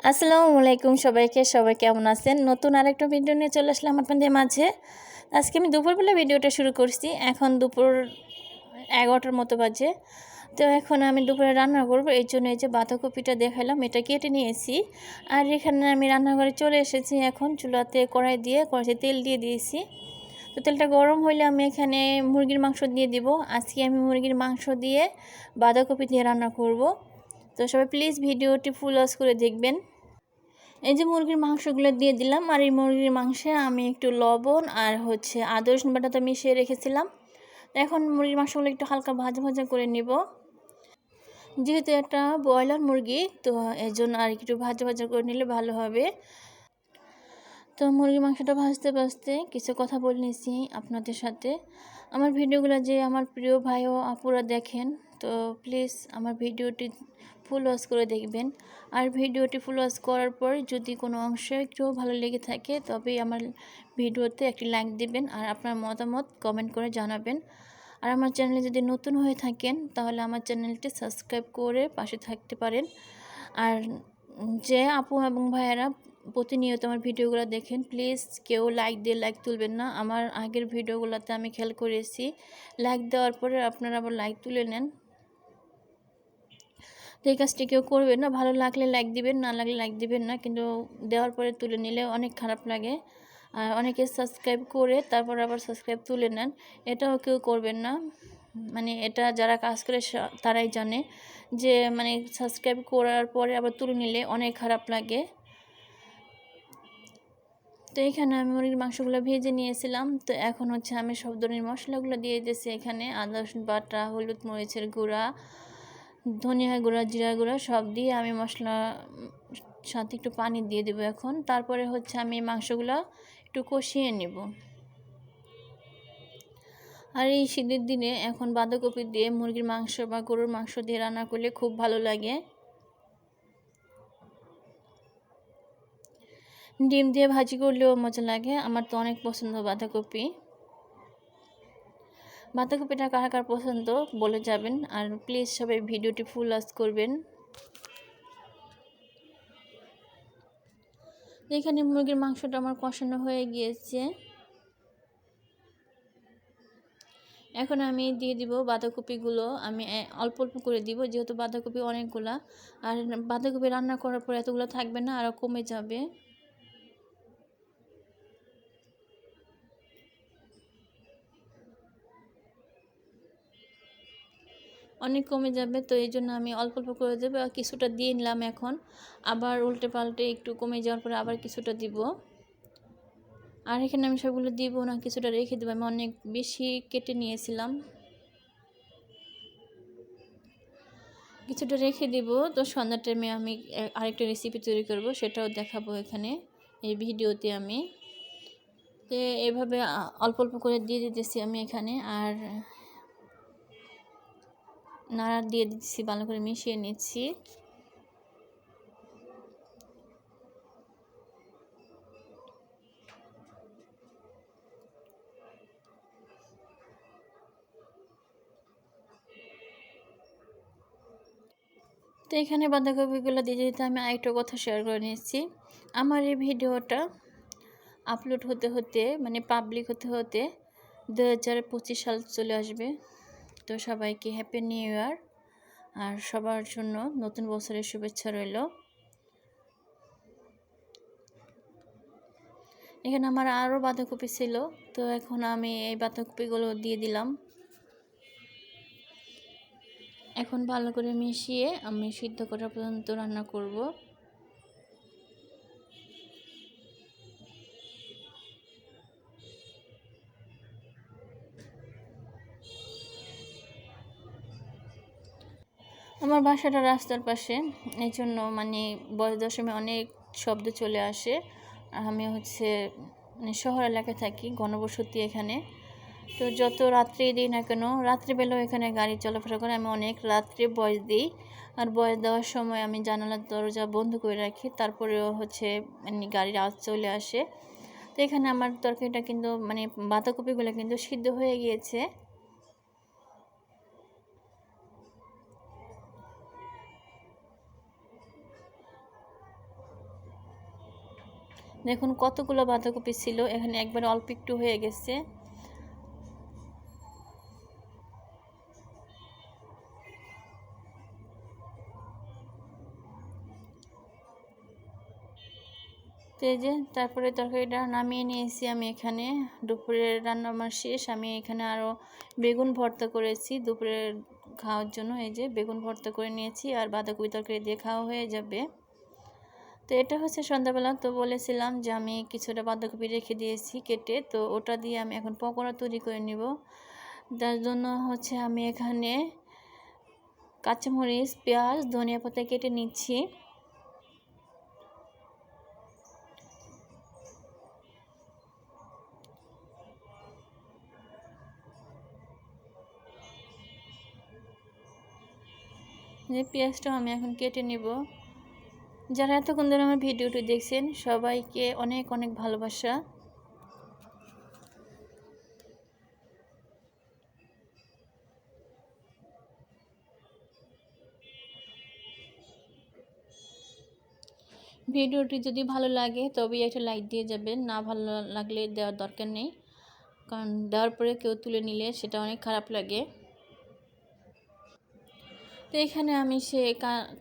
আসসালামু আলাইকুম সবাইকে। সবাই কেমন আছেন? নতুন আরেকটা ভিডিও নিয়ে চলে আসলাম আপনাদের মাঝে। আজকে আমি দুপুরবেলা ভিডিওটা শুরু করছি। এখন দুপুর 11টার মতো বাজে। তো এখন আমি দুপুরে রান্না করব। এই জন্য এই যে বাঁধাকপিটা দেখালাম, এটা কেটে নিয়েছি। আর এখানে আমি রান্নাঘরে চলে এসেছি। এখন চুলাতে কড়াই দিয়ে কড়াইতে তেল দিয়ে দিয়েছি। তো তেলটা গরম হলে আমি এখানে মুরগির মাংস দিয়ে দিব। আজকে আমি মুরগির মাংস দিয়ে বাঁধাকপি দিয়ে রান্না করব। তো সবাই প্লিজ ভিডিওটি ফুল ওয়াচ করে দেখবেন। এই যে মুরগির মাংসগুলো দিয়ে দিলাম। আর এই মুরগির মাংসে আমি একটু লবণ আর আদা রসুন বাটা তো মিশিয়ে রেখেছিলাম। এখন মুরগির মাংসগুলো একটু হালকা ভাজা ভাজা করে নিব। যেহেতু এটা ব্রয়লার মুরগি, তো এই জন্য আর একটু ভাজা ভাজা করে নিলে ভালো হবে। তো মুরগির মাংসটা ভাজতে ভাজতে কিছু কথা বলে নিয়েছি আপনাদের সাথে। আমার ভিডিওগুলো যে আমার প্রিয় ভাই ও আপুরা দেখেন, তো প্লিজ আমার ভিডিওটি ফুল ওয়াচ করে দেখবেন। আর ভিডিওটি ফুল ওয়াচ করার পর যদি কোনো অংশ একটু ভালো লেগে থাকে তবে আমার ভিডিওতে একটি লাইক দিবেন আর আপনার মতামত কমেন্ট করে জানাবেন। আর আমার চ্যানেলে যদি নতুন হয়ে থাকেন তাহলে আমার চ্যানেলটি সাবস্ক্রাইব করে পাশে থাকতে পারেন। আর যে আপু এবং ভাইয়েরা প্রতিনিয়ত আমার ভিডিওগুলো দেখেন, প্লিজ কেউ লাইক দিয়ে লাইক তুলবেন না। আমার আগের ভিডিওগুলোতে আমি খেয়াল করেছি লাইক দেওয়ার পরে আপনারা আবার লাইক তুলে নেন। তো এই কাজটি কেউ করবেন না। ভালো লাগলে লাইক দিবেন, না লাগলে লাইক দিবেন না, কিন্তু দেওয়ার পরে তুলে নিলে অনেক খারাপ লাগে। আর অনেকে সাবস্ক্রাইব করে তারপর আবার সাবস্ক্রাইব তুলে নেন, এটাও কেউ করবেন না। মানে এটা যারা কাজ করে তারাই জানে যে সাবস্ক্রাইব করার পরে আবার তুলে নিলে অনেক খারাপ লাগে। তো এখানে আমি মুরগির মাংসগুলো ভেজে নিয়েছিলাম। তো এখন আমি সব ধরনের মশলাগুলো দিয়ে দিয়েছি। এখানে আদা রসুন বাটা, হলুদ মরিচের গুঁড়া, ধনিয়া গুঁড়া, জিরা গুঁড়া সব দিয়ে আমি মশলা সাথে একটু পানি দিয়ে দেবো এখন। তারপরে আমি মাংসগুলো একটু কষিয়ে নেব। আর এই শীতের দিনে এখন বাঁধাকপি দিয়ে মুরগির মাংস বা গরুর মাংস দিয়ে রান্না করলে খুব ভালো লাগে। ডিম দিয়ে ভাজি করলেও মজা লাগে। আমার তো অনেক পছন্দ বাঁধাকপি। বাঁধাকপিটা কার কার পছন্দ বলে যাবেন। আর প্লিজ সবাই ভিডিওটি ফুল ওয়াচ করবেন। এখানে মুরগির মাংসটা আমার কষানো হয়ে গিয়েছে। এখন আমি দিয়ে দিব বাঁধাকপিগুলো। আমি অল্প অল্প করে দিব, যেহেতু বাঁধাকপি অনেকগুলা। আর বাঁধাকপি রান্না করার পর এতগুলো থাকবে না, আরও কমে যাবে। অনেক কমে যাবে, তো এই জন্য আমি অল্প অল্প করে দেবো। আর কিছুটা দিয়ে নিলাম এখন, আবার উল্টে পাল্টে একটু কমে যাওয়ার পরে আবার কিছুটা দিব। আর এখানে আমি সবগুলো দিব না, কিছুটা রেখে দেবো। আমি অনেক বেশি কেটে নিয়েছিলাম, কিছুটা রেখে দিব। তো সন্ধ্যার টাইমে আমি আরেকটা রেসিপি তৈরি করব, সেটাও দেখাবো এখানে এই ভিডিওতে আমি। তো এভাবে অল্প অল্প করে দিয়ে দিতেছি আমি এখানে। আর নাড়া দিয়ে দিচ্ছি, ভালো করে মিশিয়ে নিচ্ছি। তো এখানে বাঁধাকপিগুলো দিয়ে দিতে আমি আরেকটা কথা শেয়ার করে নিয়েছি। আমার এই ভিডিওটা আপলোড হতে হতে পাবলিক হতে হতে 2025 সাল চলে আসবে। তো সবাইকে হ্যাপি নিউ ইয়ার, আর সবার জন্য নতুন বছরের শুভেচ্ছা রইল। এখানে আমার আরও বাঁধাকপি ছিল, তো এখন আমি এই বাঁধাকপিগুলো দিয়ে দিলাম। এখন ভালো করে মিশিয়ে আমি সিদ্ধ করা পর্যন্ত রান্না করব। আমার বাসাটা রাস্তার পাশে, এই জন্য বয়সের সময় অনেক শব্দ চলে আসে। আমি শহর এলাকায় থাকি, ঘনবসতি এখানে। তো যত রাত্রি দিই না কেন, রাত্রিবেলাও এখানে গাড়ি চলাফেরা করে। আমি অনেক রাত্রে বয়স দিই, আর বয়স দেওয়ার সময় আমি জানালার দরজা বন্ধ করে রাখি। তারপরেও গাড়ির আওয়াজ চলে আসে। তো এখানে আমার তরকারিটা কিন্তু বাঁধাকপিগুলো কিন্তু সিদ্ধ হয়ে গিয়েছে। দেখুন কতগুলো বাঁধাকপি ছিল, এখানে একবার অল্প একটু হয়ে গেছে। তো এই যে তারপরে তরকারিটা নামিয়ে নিয়েছি আমি। এখানে দুপুরের রান্না আমার শেষ। আমি এখানে আরও বেগুন ভর্তা করেছি দুপুরের খাওয়ার জন্য। এই যে বেগুন ভর্তা করে নিয়েছি, আর বাঁধাকপি তরকারি দিয়ে খাওয়া হয়ে যাবে। তো এটা হচ্ছে সন্ধ্যাবেলা। তো বলেছিলাম যে আমি কিছুটা বাঁধাকপি রেখে দিয়েছি কেটে, তো ওটা দিয়ে আমি এখন পকোড়া তৈরি করে নিব। তার জন্য হচ্ছে আমি এখানে কাঁচামরিচ, পেঁয়াজ, ধনিয়া পাতা কেটে নিচ্ছি। যে পেঁয়াজটাও আমি এখন কেটে নিব। যারা এতক্ষণ ধরে আমার ভিডিওটি দেখছেন সবাইকে অনেক অনেক ভালোবাসা। ভিডিওটি যদি ভালো লাগে তবেই একটা লাইক দিয়ে যাবেন, না ভালো লাগলে দেওয়ার দরকার নেই, কারণ দেওয়ার পরে কেউ তুলে নিলে সেটা অনেক খারাপ লাগে। তো এখানে আমি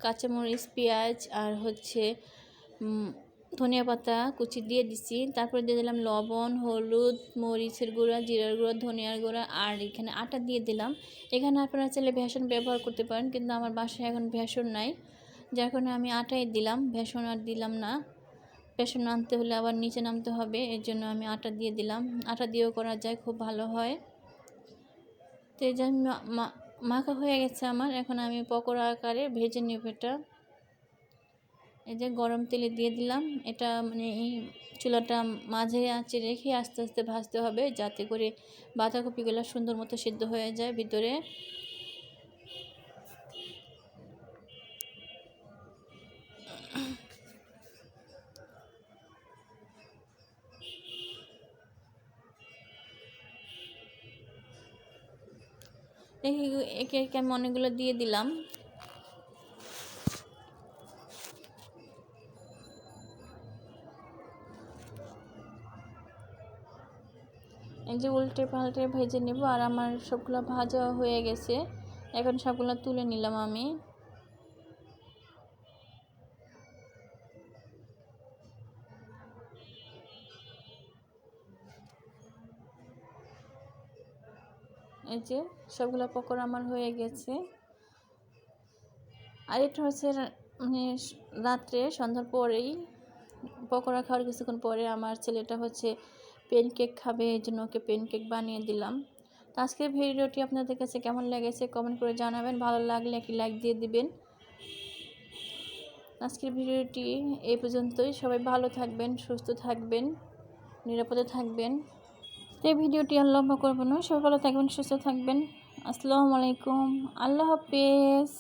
কাঁচামরিচ, পেঁয়াজ আর হচ্ছে ধনিয়া পাতা কুচি দিয়ে দিছি। তারপরে দিয়ে দিলাম লবণ, হলুদ, মরিচের গুঁড়া, জিরার গুঁড়া, ধনিয়ার গুঁড়া, আর এখানে আটা দিয়ে দিলাম। এখানে আপনারা চাইলে বেসন ব্যবহার করতে পারেন, কিন্তু আমার বাসায় এখন বেসন নাই, যার কারণে আমি আটাই দিলাম, বেসন আর দিলাম না। বেসন আনতে হলে আবার নিচে নামতে হবে, এর জন্য আমি আটা দিয়ে দিলাম। আটা দিয়েও করা যায়, খুব ভালো হয়। তো এই যে মাখা হয়ে গেছে আমার। এখন আমি পকোড়া আকারে ভেজে নেব এটা। এই যে গরম তেলে দিয়ে দিলাম। এটা মানে এই চুলাটা মাঝে আঁচে রেখে আস্তে আস্তে ভাজতে হবে, যাতে করে বাঁধাকপিগুলো সুন্দর মতো সিদ্ধ হয়ে যায় ভিতরে। একে একে আমি অনেকগুলো দিয়ে দিলাম। এই যে উল্টে পাল্টে ভেজে নেব। আর আমার সবগুলো ভাজা হয়ে গেছে, এখন সবগুলো তুলে নিলাম আমি। এই যে সবগুলো পকোড়া আমার হয়ে গেছে। আর এটা হচ্ছে মানে রাত্রে সন্ধ্যার পরেই, পকোড়া খাওয়ার কিছুক্ষণ পরে আমার ছেলেটা হচ্ছে প্যানকেক খাবে, এই জন্য ওকে প্যানকেক বানিয়ে দিলাম। তো আজকের ভিডিওটি আপনাদের কাছে কেমন লেগেছে কমেন্ট করে জানাবেন, ভালো লাগলে একটি লাইক দিয়ে দিবেন। আজকের ভিডিওটি এই পর্যন্তই। সবাই ভালো থাকবেন, সুস্থ থাকবেন, নিরাপদে থাকবেন। এই ভিডিওটি আর লম্বা করবো না, সবাই ভালো থাকবেন, সুস্থ থাকবেন। আসসালামু আলাইকুম, আল্লাহ হাফেজ।